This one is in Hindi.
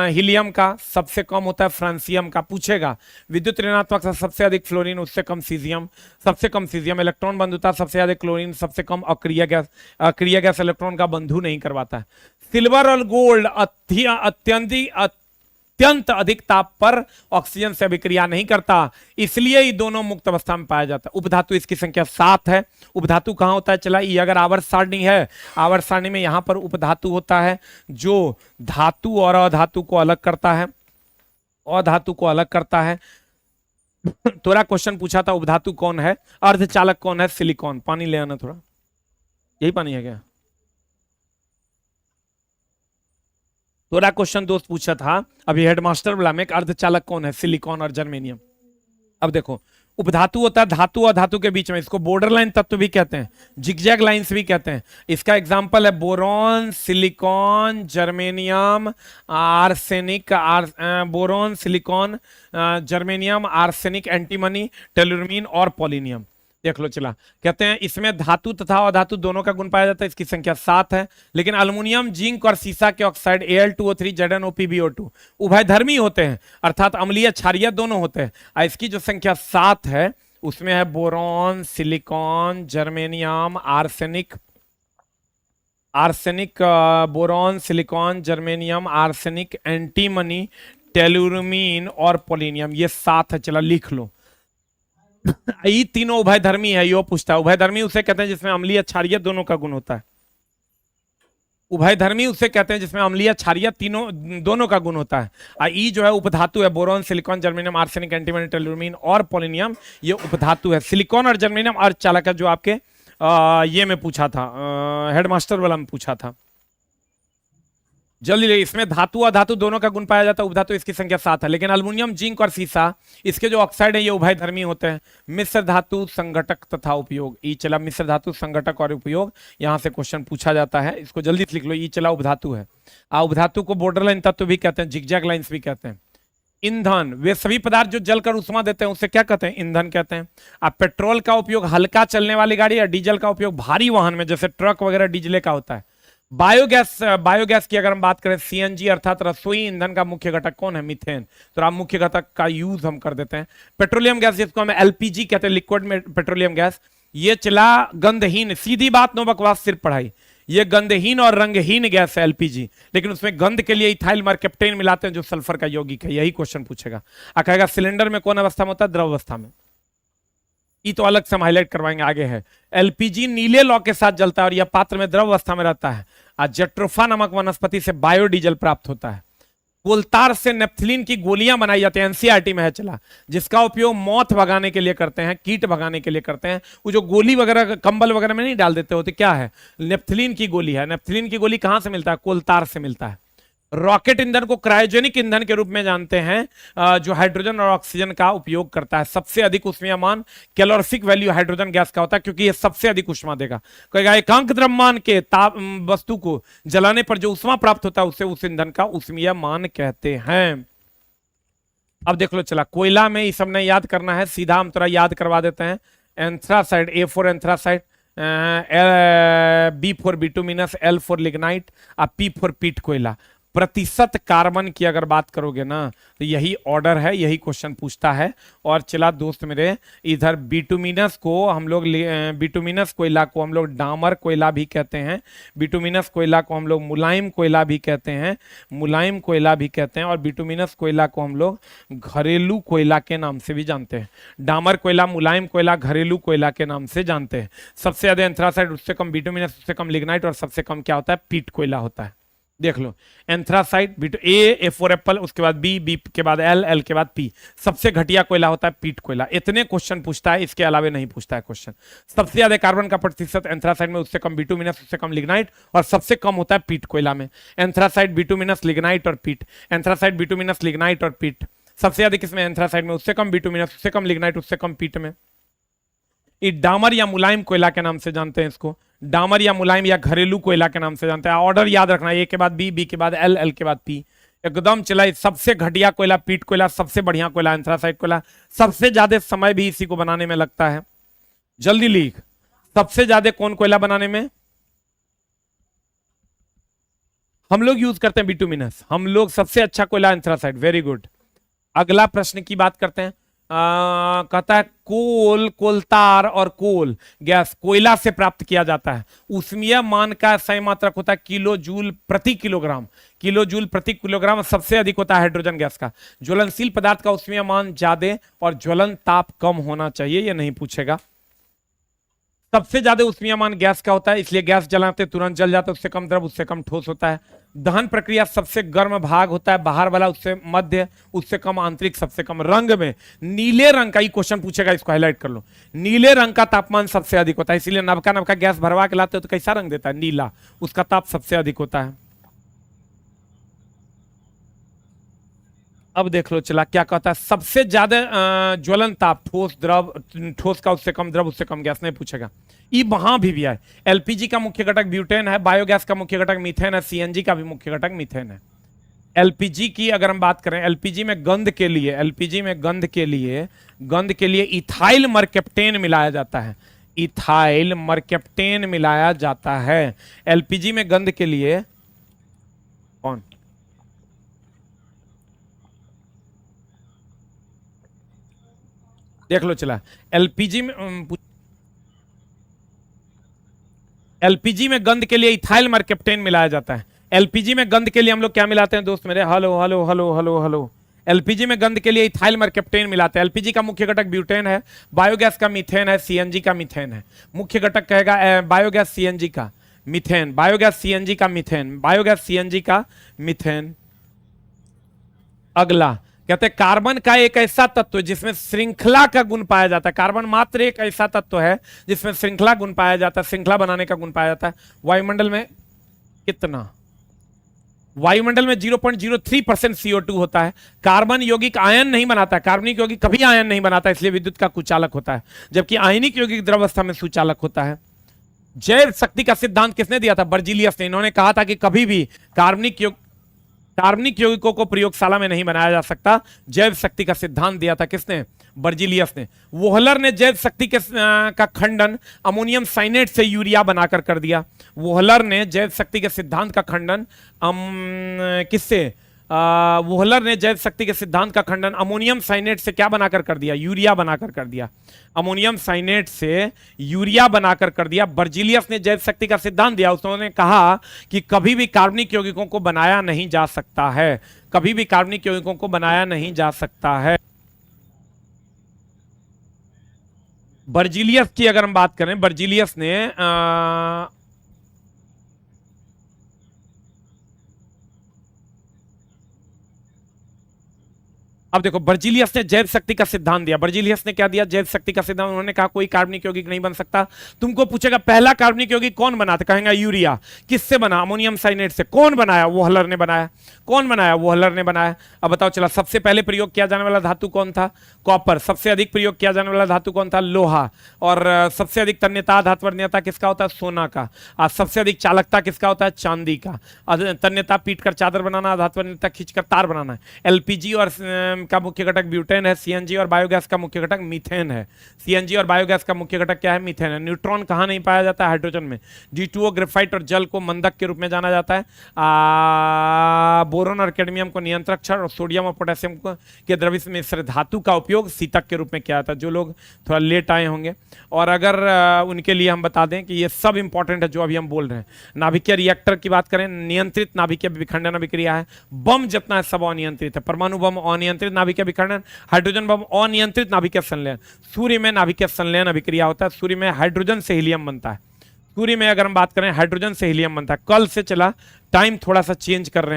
हीलियम का, सबसे कम होता है फ्रांसियम का। पूछेगा विद्युत ऋणात्मक सबसे अधिक फ्लोरीन, उससे कम सीजियम, सबसे कम सीजियम। इलेक्ट्रॉन बंधुता सबसे ज्यादा क्लोरीन, सबसे कम अक्रिय गैस। अक्रिय गैस इलेक्ट्रॉन का बंधु नहीं करवाता है। सिल्वर और गोल्ड अत्यंत अधिक ताप पर ऑक्सीजन से अभिक्रिया नहीं करता, इसलिए ये दोनों मुक्त अवस्था में पाया जाता है। उपधातु इसकी संख्या 7 है। उपधातु कहां होता है चला, ये अगर आवर्त सारणी है, आवर्त सारणी में यहां पर उपधातु होता है जो धातु और अधातु को अलग करता है, अधातु को अलग करता है। थोड़ा क्वेश्चन पूछा था उपधातु कौन है, अर्धचालक कौन है, सिलिकॉन। पानी ले आना थोड़ा, यही पानी है क्या? थोड़ा क्वेश्चन दोस्त पूछा था अभी हेडमास्टर वाला में, अर्धचालक कौन है, सिलिकॉन और जर्मेनियम। अब देखो उपधातु होता है धातु और धातु के बीच में, इसको बॉर्डर लाइन तत्व भी कहते हैं, जिगजैग लाइंस भी कहते हैं। इसका एग्जांपल है boron, silicon, germanium, arsenic, boron, silicon, germanium, arsenic, antimony, tellurium और पोलिनियम। देख लो चला, कहते हैं इसमें धातु तथा अधातु दोनों का गुण पाया जाता है, इसकी संख्या 7 है। लेकिन अल्युमिनियम, जिंक और सीसा के ऑक्साइड Al2O3, ZnOPbO2 उभयधर्मी होते हैं, अर्थात अम्लीय क्षारीय दोनों होते हैं। इसकी जो संख्या 7 है उसमें है boron, silicon, germanium, arsenic, boron, silicon, germanium, arsenic, antimony, tellurium और पोलिनियम। ये 7 है, चला लिख लो। ये तीनों उभयधर्मी है, यो पूछता है। उभयधर्मी उसे कहते हैं जिसमें अम्लीय क्षारीय दोनों का गुण होता है। उभयधर्मी उसे कहते हैं जिसमें अम्लीय क्षारीय दोनों का गुण होता है। ई जो है उपधातु है, boron, silicon, germanium, arsenic, antimony, tellurium और पोलिनियम, ये उपधातु है। सिलिकॉन और जर्मेनियम अर्धचालक है, जो आपके ये में पूछा था, हेडमास्टर वाला में पूछा था। जल्दी ले, इसमें धातु और धातु दोनों का गुण पाया जाता है, उपधातु इसकी संख्या 7 है। लेकिन अल्युमिनियम, जिंक और सीसा इसके जो ऑक्साइड है ये उभयधर्मी होते हैं। मिश्र धातु, संघटक तथा उपयोग। ई चला मिश्र धातु, संघटक और उपयोग, यहां से क्वेश्चन पूछा जाता है, इसको जल्दी लिख लो। ई चला उपधातु है। उपधातु को बॉर्डर लाइन तत्व भी कहते हैं, जिगजैग लाइंस भी कहते हैं। ईंधन, वे सभी पदार्थ जो जलकर उष्मा देते हैं उसे क्या कहते हैं, ईंधन कहते हैं। अब पेट्रोल का उपयोग हल्का चलने वाली गाड़ी या डीजल का उपयोग भारी वाहन में जैसे ट्रक वगैरह डीजल का होता है। बायोगैस की अगर हम बात करें, सीएनजी अर्थात रसोई ईंधन का मुख्य घटक कौन है, मीथेन। तो आप मुख्य घटक का यूज हम कर देते हैं। पेट्रोलियम गैस जिसको हम एलपीजी कहते हैं, लिक्विड में पेट्रोलियम गैस, ये चला गंधहीन, सीधी बात नो बकवास सिर्फ पढ़ाई, ये गंधहीन और रंगहीन गैस है एलपीजी, लेकिन उसमें गंध के लिए इथाइल मरकप्टेन मिलाते हैं जो सल्फर का यौगिक है। यही क्वेश्चन पूछेगा। कहेगा सिलेंडर में कौन अवस्था में होता है, द्रव अवस्था में। ये तो अलग से हम हाईलाइट करवाएंगे, आगे है। एलपीजी नीले लौ के साथ जलता है और यह पात्र में द्रव अवस्था में रहता है। जेट्रोफा नामक वनस्पति से बायोडीजल प्राप्त होता है। कोलतार से नेप्थलीन की गोलियां बनाई जाती हैं, एनसीईआरटी में है चला, जिसका उपयोग मौत भगाने के लिए करते हैं, कीट भगाने के लिए करते हैं। वो जो गोली वगैरह कंबल वगैरह में नहीं डाल देते होते, क्या है, नेप्थलीन की गोली है। नेप्थलीन की गोली कहां से मिलता है, कोलतार से मिलता है। रॉकेट ईंधन को क्रायोजेनिक ईंधन के रूप में जानते हैं, जो हाइड्रोजन और ऑक्सीजन का उपयोग करता है। सबसे अधिक ऊष्मीयमान कैलोरीफिक वैल्यू हाइड्रोजन गैस का होता है, क्योंकि ये सबसे अधिक ऊष्मा देगा। कहेगा एकांक द्रव्यमान के ताप वस्तु को जलाने पर जो ऊष्मा प्राप्त होता है उसे उस ईंधन का ऊष्मीयमान कहते हैं। अब देख लो चला, कोयला में ये सब ने याद करना है, सीधा हम थोड़ा याद करवा देते हैं। एंथ्रासाइड, A4 एंथ्रासाइड, B4 bituminous, L4 lignite, P4 पीट कोयला। प्रतिशत कार्बन की अगर बात करोगे ना तो यही ऑर्डर है, यही क्वेश्चन पूछता है। और चला दोस्त मेरे, इधर बिटुमिनस को हम लोग, बिटुमिनस कोयला को हम लोग डामर कोयला भी कहते हैं, बिटुमिनस कोयला को हम लोग मुलायम कोयला भी कहते हैं, मुलायम कोयला भी कहते हैं, और बिटुमिनस कोयला को हम लोग घरेलू कोयला के नाम से भी जानते हैं। डामर कोयला, मुलायम कोयला, घरेलू कोयला के नाम से जानते हैं। सबसे ज्यादा एंथ्रासाइड, उससे कम बिटुमिनस, उससे कम लिग्नाइट, और सबसे कम क्या होता है, पीट कोयला होता है। देख लो, एंथ्रासाइड, A4 एप्पल, उसके बाद B के बाद L के बाद P। सबसे घटिया कोयला होता है पीट कोयला। इतने क्वेश्चन पूछता है, इसके अलावा नहीं पूछता है क्वेश्चन। सबसे ज्यादा कार्बन का प्रतिशत एंथ्रासाइड में, उससे कम बिटुमिनस, उससे कम लिग्नाइट, और सबसे कम होता है पीट कोयला में। एंथ्रासाइड, बिटुमिनस, लिग्नाइट और पीट। एंथ्रासाइड, बिटुमिनस, लिग्नाइट और पीट। सबसे ज्यादा किसमें, एंथ्रासाइड में, उससे कम बिटुमिनस, उससे कम लिग्नाइट, उससे कम पीट में। ये डामर या मुलायम कोयला के नाम से जानते हैं इसको, डामर या मुलायम या घरेलू कोयला के नाम से जानते हैं। ऑर्डर याद रखना, A के बाद B के बाद L के बाद P। एकदम चला, सबसे घटिया कोयला पीट कोयला, सबसे बढ़िया कोयला एंथ्रासाइड कोयला। सबसे ज्यादा समय भी इसी को बनाने में लगता है। जल्दी लिख, सबसे ज्यादा कौन कोयला बनाने में, हम लोग यूज करते हैं बिटुमिनस, हम लोग सबसे अच्छा कोयला एंथ्रासाइट। Very good. अगला प्रश्न की बात करते हैं। कहता है कोल, कोलतार और कोल गैस कोयला से प्राप्त किया जाता है। ऊष्मीय मान का सही मात्रक होता है किलो जूल प्रति किलोग्राम। किलो जूल प्रति किलोग्राम सबसे अधिक होता है हाइड्रोजन गैस का। ज्वलनशील पदार्थ का ऊष्मीय मान ज्यादा और ज्वलन ताप कम होना चाहिए, ये नहीं पूछेगा। सबसे ज्यादा ऊष्मीयमान गैस का होता है, इसलिए गैस जलाते तुरंत जल जाता है, उससे कम द्रव उससे कम ठोस होता है। दहन प्रक्रिया सबसे गर्म भाग होता है, बाहर वाला उससे मध्य, उससे कम आंतरिक, सबसे कम। रंग में नीले रंग का, ये क्वेश्चन पूछेगा, इसको हाईलाइट कर लो। नीले रंग का तापमान सबसे अधिक होता है, इसीलिए नवका नवका गैस भरवा के लाते हो तो कैसा रंग देता है? नीला, उसका ताप सबसे अधिक होता है। अब देख लो चला क्या कहता है, सबसे ज्यादा ज्वलन ताप ठोस द्रव, ठोस का उससे कम द्रव उससे कम गैस, नहीं पूछेगा। ये वहां भी है। एलपीजी का मुख्य घटक ब्यूटेन है, बायोगैस का मुख्य घटक मीथेन है, सीएनजी का भी मुख्य घटक मीथेन है। एलपीजी की अगर हम बात करें, एलपीजी में गंध के लिए, एलपीजी में गंध के लिए इथाइल मरकेप्टेन मिलाया जाता है। इथाइल मरकेप्टेन मिलाया जाता है एलपीजी में गंध के लिए। कौन? देख लो चला, एलपीजी में एलपीजी में गंध के लिए इथाइल मरकेप्टेन मिलाया जाता है। एलपीजी में गंध के लिए हम लोग क्या मिलाते हैं दोस्त मेरे? Hello hello hello hello hello. LPG में गंध के लिए इथाइल मरकेप्टेन मिलाते हैं। एलपीजी का मुख्य घटक ब्यूटेन है, बायोगैस का मीथेन है, सीएनजी का मीथेन है। मुख्य घटक कहेगा बायोगैस सीएनजी का मीथेन, बायोगैस सीएनजी का मीथेन, बायोगैस सीएनजी का मीथेन। अगला कहते हैं कार्बन का एक ऐसा तत्व है जिसमें श्रृंखला का गुण पाया जाता है। कार्बन मात्र एक ऐसा तत्व है जिसमें श्रृंखला गुण पाया जाता है, श्रृंखला बनाने का गुण पाया जाता है। वायुमंडल में कितना? वायुमंडल में 0.03% CO2 होता है। कार्बन यौगिक आयन नहीं बनाता है, कार्बनिक यौगिक कभी आयन नहीं बनाता, इसलिए विद्युत का कुचालक होता है, जबकि आयनिक यौगिक द्रवस्था में सुचालक होता है। जैव शक्ति का सिद्धांत किसने दिया था? बर्जीलियस ने। इन्होंने कहा था कि कभी भी कार्बनिक यौगिकों को प्रयोगशाला में नहीं बनाया जा सकता। जैव शक्ति का सिद्धांत दिया था किसने? बर्जीलियस ने। वोहलर ने जैव शक्ति का खंडन अमोनियम साइनेट से यूरिया बनाकर कर दिया। वोहलर ने जैव शक्ति के सिद्धांत का खंडन किससे? वोहलर ने जैव शक्ति के सिद्धांत का खंडन अमोनियम साइनेट से क्या बनाकर कर दिया? यूरिया बनाकर कर दिया। अमोनियम साइनेट से यूरिया बनाकर कर दिया। बर्जीलियस ने जैव शक्ति का सिद्धांत दिया, उसने कहा कि कभी भी कार्बनिक यौगिकों को बनाया नहीं जा सकता है, कभी भी कार्बनिक यौगिकों को बनाया नहीं जा सकता है। बर्जीलियस की अगर हम बात करें, बर्जीलियस ने अब देखो, बर्जीलियस ने जैव शक्ति का सिद्धांत दिया। बर्जीलियस ने क्या दिया? जैव शक्ति का सिद्धांत। उन्होंने कहा कोई कार्बनिक यौगिक नहीं बन सकता। तुमको पूछेगा पहला कार्बनिक यौगिक कौन बना था? कहेंगे यूरिया। किससे बना? अमोनियम साइनेट से। कौन बनाया? वोहलर ने बनाया। कौन बनाया? वोहलर ने बनाया। अब बताओ चला, सबसे पहले प्रयोग किया जाने वाला धातु कौन था? कॉपर। सबसे अधिक प्रयोग किया जाने वाला धातु कौन था? लोहा। और सबसे अधिक तन्यता धात्वरण्यता किसका होता है? सोना का। और सबसे अधिक चालकता किसका होता है? चांदी का। तन्यता पीट कर चादर बनाना, धात्वरण्यता खींचकर तार बनाना है। एलपीजी और का मुख्य घटक ब्यूटेन है, सीएनजी और बायोगैस का मुख्य घटक मीथेन है। सीएनजी और बायोगैस का मुख्य घटक क्या है? मीथेन है। न्यूट्रॉन कहां नहीं पाया जाता है? हाइड्रोजन में। G2O ग्रेफाइट और जल को मंदक के रूप में जाना जाता है। बोरोन और कैडमियम को नियंत्रक क्षार और सोडियम और पोटेशियम को के द्रव्य मिश्र धातु का उपयोग सीतक के रूप में किया जाता है। जो लोग थोड़ा लेट आए होंगे, और अगर उनके लिए हम बता दें कि ये सब इंपॉर्टेंट है जो अभी हम बोल रहे हैं। नाभिकीय रिएक्टर की बात करें, नियंत्रित नाभिकीय विखंडन अभिक्रिया है। बम जितना है सब अनियंत्रित है। परमाणु बम अनियंत्रित नाभिकीय विखंडन, हाइड्रोजन बम अनियंत्रित नाभिकीय संलयन। सूर्य में नाभिकीय संलयन अभिक्रिया होता है। सूर्य में हाइड्रोजन से हीलियम बनता है। सूर्य में अगर हम बात करें हाइड्रोजन से हीलियम बनता है। कल से चला टाइम थोड़ा सा चेंज कर रहे हैं।